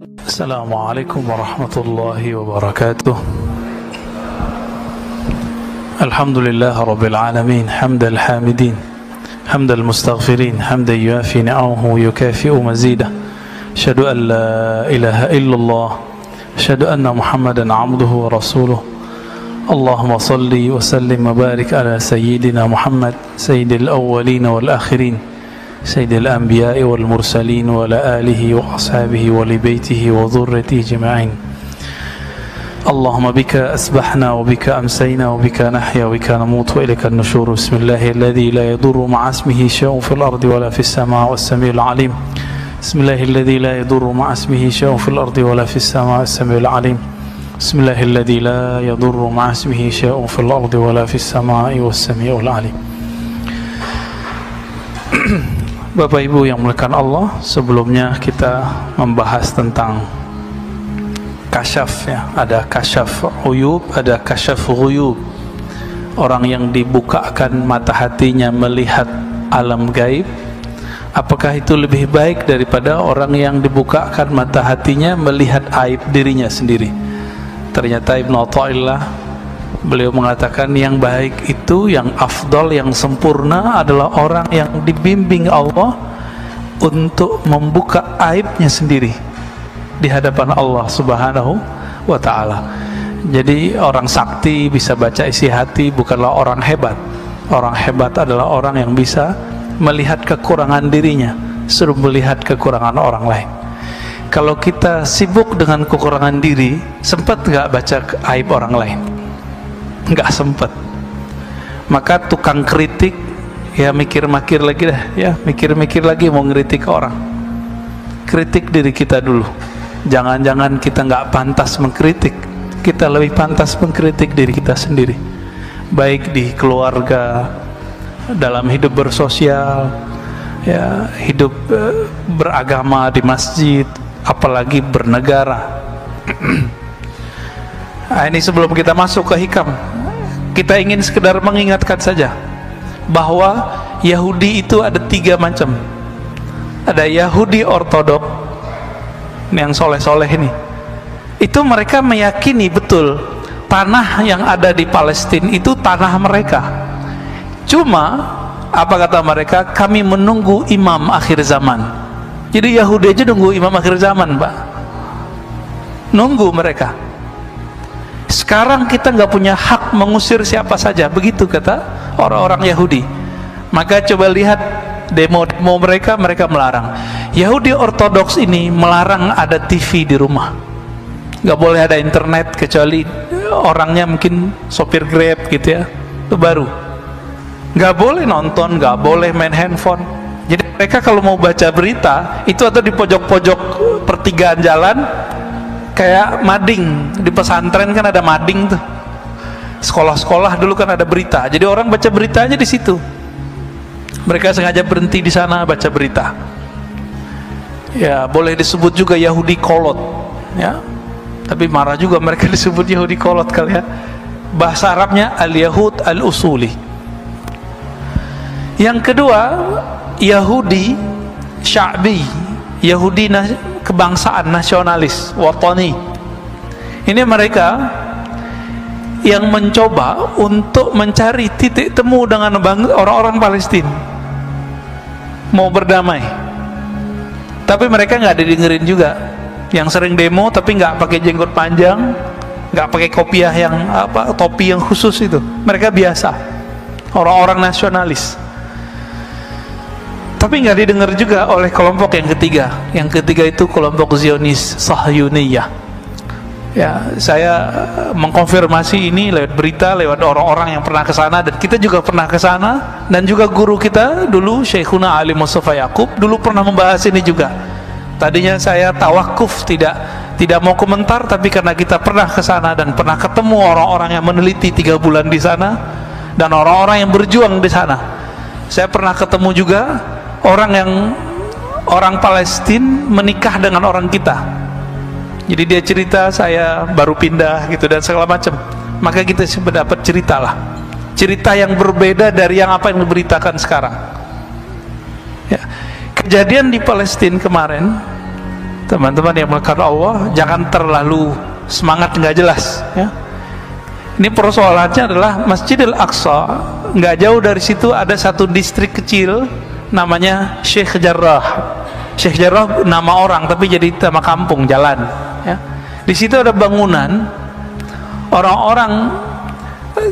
Assalamualaikum warahmatullahi wabarakatuh. Alhamdulillah rabbil alamin, hamdal hamidin, hamdal mustaghfirin, hamdan yuafi ni'amahu yukafi'u mazidah. Asyhadu an la ilaha illallah, asyhadu anna Muhammadan 'abduhu wa rasuluh. Allahumma salli wa sallim wa barik ala sayyidina Muhammad, sayyidil awwalin wal akhirin, sayyidil anbiya'i wal mursalin wa ala alihi wa ashabihi wa li baitihi wa dhurriyyatihi ajma'in. Allahumma bika asbahna wa bika amsayna wa bika nahya wa bika namutu wa ilaika an-nushur. Bismillahilladzi la yadurru ma'a ismihi syai'un fil ardi wa la fis samaa'i was-sami'ul 'alim. Bismillahilladzi la yadurru ma'a ismihi syai'un fil ardi wa la fis samaa'i was-sami'ul 'alim. Bismillahilladzi la yadurru ma'a ismihi syai'un fil ardi wa la fis samaa'i was-sami'ul 'alim. Bapak Ibu yang muliakan Allah, sebelumnya kita membahas tentang kasyaf, ya. Ada kasyaf uyub, ada kasyaf ghuyub. Orang yang dibukakan mata hatinya melihat alam gaib, apakah itu lebih baik daripada orang yang dibukakan mata hatinya melihat aib dirinya sendiri? Ternyata Ibnu Athaillah, beliau mengatakan yang baik itu, yang afdal, yang sempurna adalah orang yang dibimbing Allah untuk membuka aibnya sendiri di hadapan Allah Subhanahu wa ta'ala. Jadi orang sakti bisa baca isi hati bukanlah orang hebat. Orang hebat adalah orang yang bisa melihat kekurangan dirinya, suruh melihat kekurangan orang lain. Kalau kita sibuk dengan kekurangan diri, sempat nggak baca aib orang lain? Nggak sempat. Maka tukang kritik, ya mikir-mikir lagi dah, ya mikir-mikir lagi mau ngeritik orang. Kritik diri kita dulu. Jangan-jangan kita nggak pantas mengkritik, kita lebih pantas mengkritik diri kita sendiri, baik di keluarga, dalam hidup bersosial, ya hidup beragama di masjid, apalagi bernegara. Nah, ini sebelum kita masuk ke hikam, kita ingin sekedar mengingatkan saja bahwa Yahudi itu ada 3 macam. Ada Yahudi ortodok, yang soleh-soleh ini, itu mereka meyakini betul tanah yang ada di Palestina itu tanah mereka. Cuma apa kata mereka? Kami menunggu imam akhir zaman. Jadi Yahudi aja nunggu imam akhir zaman, Pak. Nunggu mereka. Sekarang kita nggak punya hak mengusir siapa saja, begitu kata orang-orang Yahudi. Maka coba lihat demo-demo mereka melarang. Yahudi ortodoks ini melarang ada TV di rumah, nggak boleh ada internet kecuali orangnya mungkin sopir Grab gitu, ya, itu baru. Nggak boleh nonton, nggak boleh main handphone. Jadi mereka kalau mau baca berita itu ada di pojok-pojok pertigaan jalan, kayak mading. Di pesantren kan ada mading tuh, sekolah-sekolah dulu kan ada berita, jadi orang baca beritanya di situ. Mereka sengaja berhenti di sana baca berita. Ya, boleh disebut juga Yahudi kolot, ya. Tapi marah juga mereka disebut Yahudi kolot kali, ya. Bahasa Arabnya al-Yahud al-Usuli. Yang kedua, Yahudi sya'bi, Yahudi kebangsaan, nasionalis, watani. Ini mereka yang mencoba untuk mencari titik temu dengan orang-orang Palestina, mau berdamai, tapi mereka nggak didengerin juga. Yang sering demo tapi nggak pakai jenggot panjang, nggak pakai kopiah yang topi yang khusus itu, mereka biasa, orang-orang nasionalis. Tapi nggak didengar juga oleh kelompok yang ketiga. Yang ketiga itu kelompok Zionis Sahyuniyah. Ya, saya mengkonfirmasi ini lewat berita, lewat orang-orang yang pernah ke sana, dan kita juga pernah ke sana, dan juga guru kita dulu Syekhuna Ali Mustafa Yaqub dulu pernah membahas ini juga. Tadinya saya tawakuf, tidak mau komentar, tapi karena kita pernah ke sana dan pernah ketemu orang-orang yang meneliti 3 bulan di sana dan orang-orang yang berjuang di sana. Saya pernah ketemu juga orang Palestina menikah dengan orang kita. Jadi dia cerita, saya baru pindah gitu dan segala macam. Maka kita dapat cerita yang berbeda dari yang apa yang diberitakan sekarang. Ya. Kejadian di Palestina kemarin Teman-teman yang melakukan Allah, jangan terlalu semangat nggak jelas ya. Ini persoalannya adalah Masjidil Aqsa, nggak jauh dari situ ada satu distrik kecil namanya Sheikh Jarrah. Sheikh Jarrah nama orang tapi jadi nama kampung, jalan ya. Di situ ada bangunan, orang-orang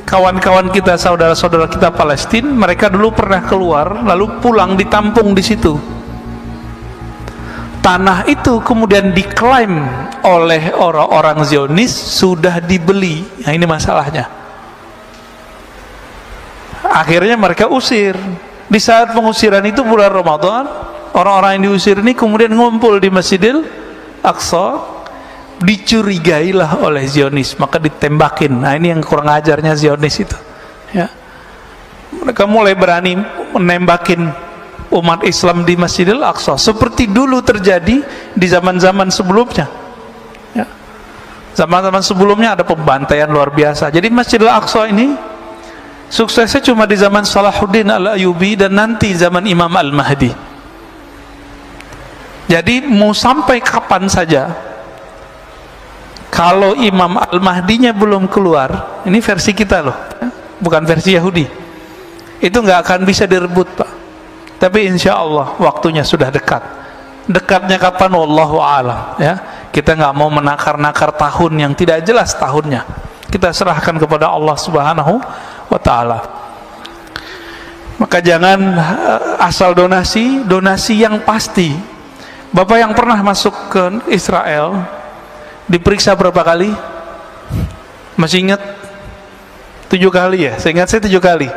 kawan-kawan kita, saudara-saudara kita Palestina, mereka dulu pernah keluar lalu pulang ditampung di situ. Tanah itu kemudian diklaim oleh orang-orang Zionis sudah dibeli. Nah, ini masalahnya. Akhirnya mereka usir. Di saat pengusiran itu bulan Ramadan, orang-orang yang diusir ini kemudian ngumpul di Masjidil Aqsa, dicurigailah oleh Zionis, maka ditembakin. Nah, ini yang kurang ajarnya Zionis itu ya. Mereka mulai berani menembakin umat Islam di Masjidil Aqsa seperti dulu terjadi di zaman-zaman sebelumnya ya. Zaman-zaman sebelumnya ada pembantaian luar biasa. Jadi Masjidil Aqsa ini suksesnya cuma di zaman Salahuddin Al-Ayyubi dan nanti zaman Imam Al-Mahdi. Jadi mau sampai kapan saja kalau Imam Al-Mahdinya belum keluar, ini versi kita loh ya, bukan versi Yahudi, itu nggak akan bisa direbut, Pak. Tapi insya Allah waktunya sudah dekat. Dekatnya kapan? Wallahu a'lam ya. Kita nggak mau menakar-nakar tahun yang tidak jelas tahunnya. Kita serahkan kepada Allah Subhanahu wa ta'ala. Maka jangan asal donasi, donasi yang pasti. Bapak yang pernah masuk ke Israel diperiksa berapa kali? Masih ingat? 7 kali ya? Saya ingat saya 7 kali.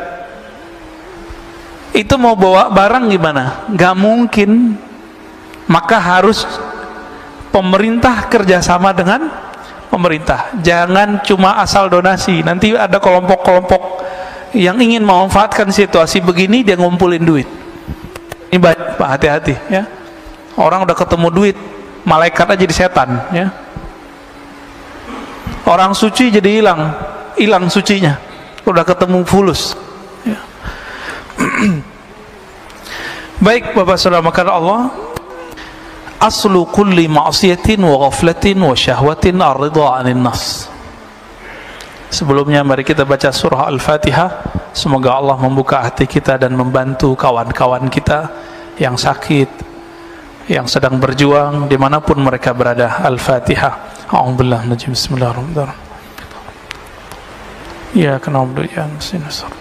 Itu mau bawa barang gimana? Gak mungkin. Maka harus pemerintah kerjasama dengan pemerintah. Jangan cuma asal donasi. Nanti ada kelompok-kelompok yang ingin memanfaatkan situasi begini, dia ngumpulin duit. Ini baik, Pak, hati-hati ya. Orang udah ketemu duit, malaikat aja jadi setan ya. Orang suci jadi hilang sucinya. Udah ketemu fulus ya. Baik Bapak Saudara makan Allah, aslu kulli ma'siyatin wa ghaflatin wa syahwatin ar-ridha 'anil nafs. Sebelumnya mari kita baca surah Al-Fatihah. Semoga Allah membuka hati kita dan membantu kawan-kawan kita yang sakit, yang sedang berjuang dimanapun mereka berada. Al-Fatihah. A'udzubillahi minasy Bismillahirrahmanirrahim. Ya kana na'budu wa iyyaka nasta'in.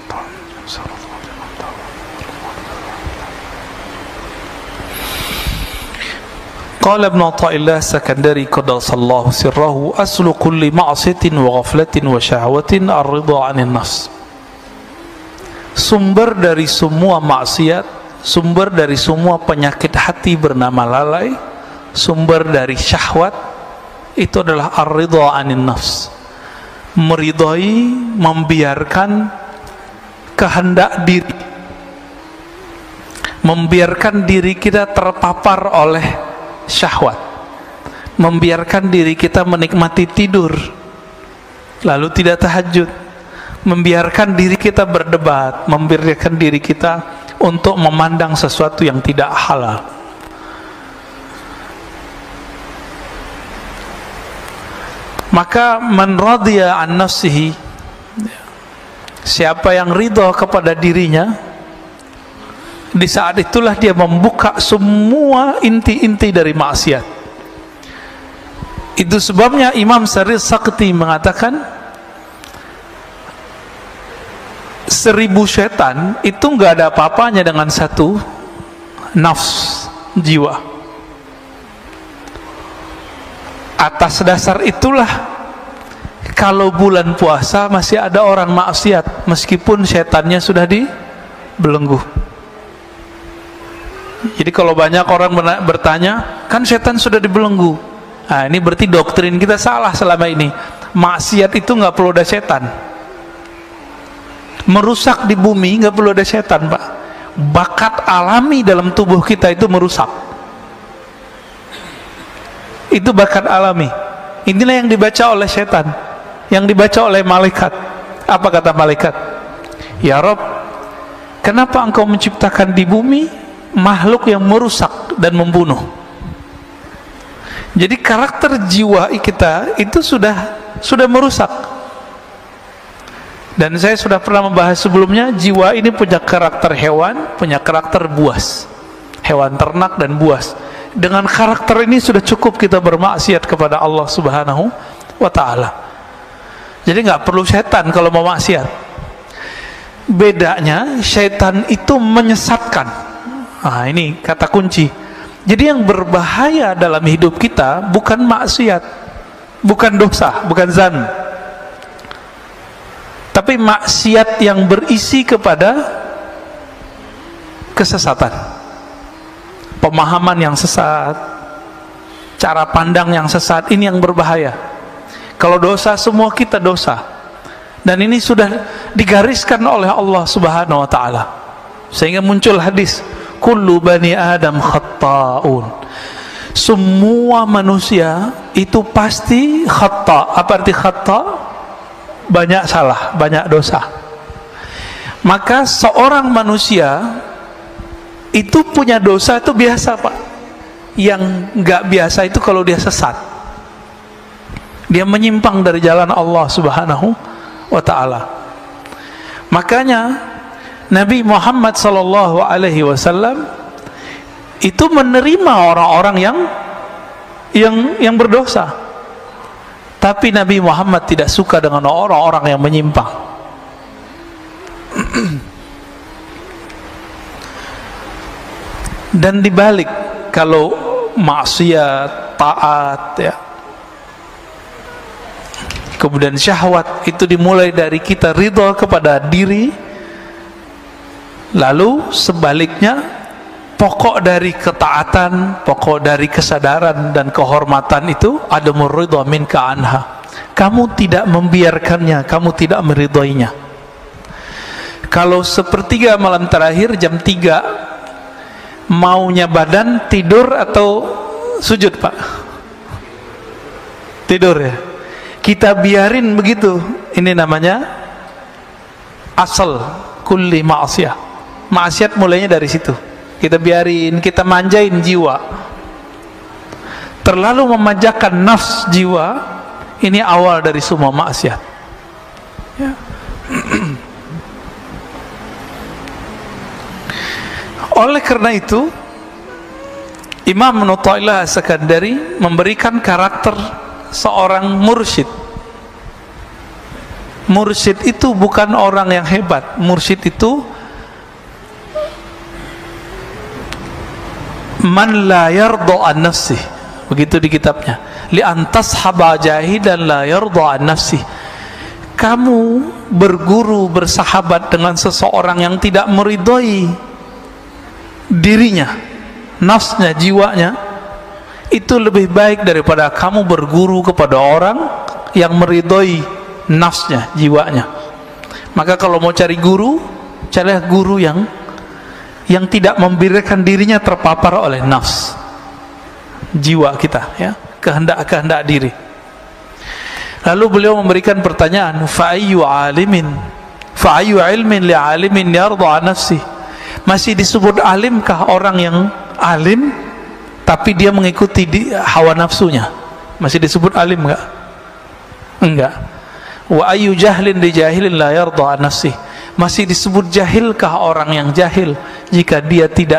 Qala Ibnu Athaillah Sakandari qaddasallahu sirrahu, aslu kulli ma'siyatin wa ghaflatin wa syahwatin ar-ridha 'anil nafs. Sumber dari semua maksiat, sumber dari semua penyakit hati bernama lalai, sumber dari syahwat itu adalah ar-ridha 'anil nafs. Meridhai, membiarkan kehendak diri, membiarkan diri kita terpapar oleh syahwat, membiarkan diri kita menikmati tidur lalu tidak tahajud, membiarkan diri kita berdebat, membiarkan diri kita untuk memandang sesuatu yang tidak halal. Maka man radhiya an nafsihi, siapa yang ridha kepada dirinya, di saat itulah dia membuka semua inti-inti dari maksiat. Itu sebabnya Imam Sarir Sakti mengatakan 1000 setan itu nggak ada apa-apanya dengan satu nafs jiwa. Atas dasar itulah kalau bulan puasa masih ada orang maksiat meskipun setannya sudah dibelenggu. Jadi kalau banyak orang bertanya, kan setan sudah dibelenggu. Nah, ini berarti doktrin kita salah selama ini. Maksiat itu nggak perlu ada setan. Merusak di bumi nggak perlu ada setan, Pak. Bakat alami dalam tubuh kita itu merusak. Itu bakat alami. Inilah yang dibaca oleh setan, yang dibaca oleh malaikat. Apa kata malaikat? Ya Rob, kenapa engkau menciptakan di bumi makhluk yang merusak dan membunuh? Jadi karakter jiwa kita itu sudah merusak. Dan saya sudah pernah membahas sebelumnya, jiwa ini punya karakter hewan, punya karakter buas, hewan ternak dan buas. Dengan karakter ini sudah cukup kita bermaksiat kepada Allah Subhanahu wa ta'ala. Jadi nggak perlu setan kalau mau maksiat. Bedanya setan itu menyesatkan. Nah, ini kata kunci. Jadi yang berbahaya dalam hidup kita bukan maksiat, bukan dosa, bukan zan, tapi maksiat yang berisi kepada kesesatan, pemahaman yang sesat, cara pandang yang sesat. Ini yang berbahaya. Kalau dosa, semua kita dosa, dan ini sudah digariskan oleh Allah Subhanahu wa ta'ala, sehingga muncul hadis, kullu bani adam khatta'un. Semua manusia itu pasti khata'. Apa arti khata'? Banyak salah, banyak dosa. Maka seorang manusia itu punya dosa itu biasa, Pak. Yang nggak biasa itu kalau dia sesat, dia menyimpang dari jalan Allah Subhanahu wa ta'ala. Makanya Nabi Muhammad sallallahu alaihi wasallam itu menerima orang-orang yang berdosa. Tapi Nabi Muhammad tidak suka dengan orang-orang yang menyimpang. Dan dibalik, kalau maksiat, taat, ya, kemudian syahwat itu dimulai dari kita ridha kepada diri, lalu sebaliknya pokok dari ketaatan, pokok dari kesadaran dan kehormatan itu adamur ridha minka anha. Kamu tidak membiarkannya, kamu tidak meridhoinya. Kalau sepertiga malam terakhir jam 3 maunya badan tidur atau sujud, Pak? Tidur, ya. Kita biarin begitu. Ini namanya asal kulli ma'asiyah. Maksiat mulainya dari situ. Kita biarin, kita manjain jiwa, terlalu memanjakan nafs jiwa. Ini awal dari semua maksiat, ya. Oleh karena itu, Imam Nu'taillah As-Sakandari memberikan karakter seorang mursyid. Mursyid itu bukan orang yang hebat. Mursyid itu man la yarda an nafsih, begitu di kitabnya, li antas haba jahidan la yarda an nafsih. Kamu berguru, bersahabat dengan seseorang yang tidak meridhoi dirinya, nafsnya, jiwanya, itu lebih baik daripada kamu berguru kepada orang yang meridhoi nafsnya, jiwanya. Maka kalau mau cari guru, carilah guru yang tidak membiarkan dirinya terpapar oleh nafs, jiwa kita, ya, kehendak-kehendak diri. Lalu beliau memberikan pertanyaan, fa'ayyu ilmin li'alimin yarda nafsi. Masih disebut alimkah orang yang alim tapi dia mengikuti hawa nafsunya? Masih disebut alim enggak? Enggak. Wa ayyu jahlin li jahilin la yarda nafsi. Masih disebut jahilkah orang yang jahil jika dia tidak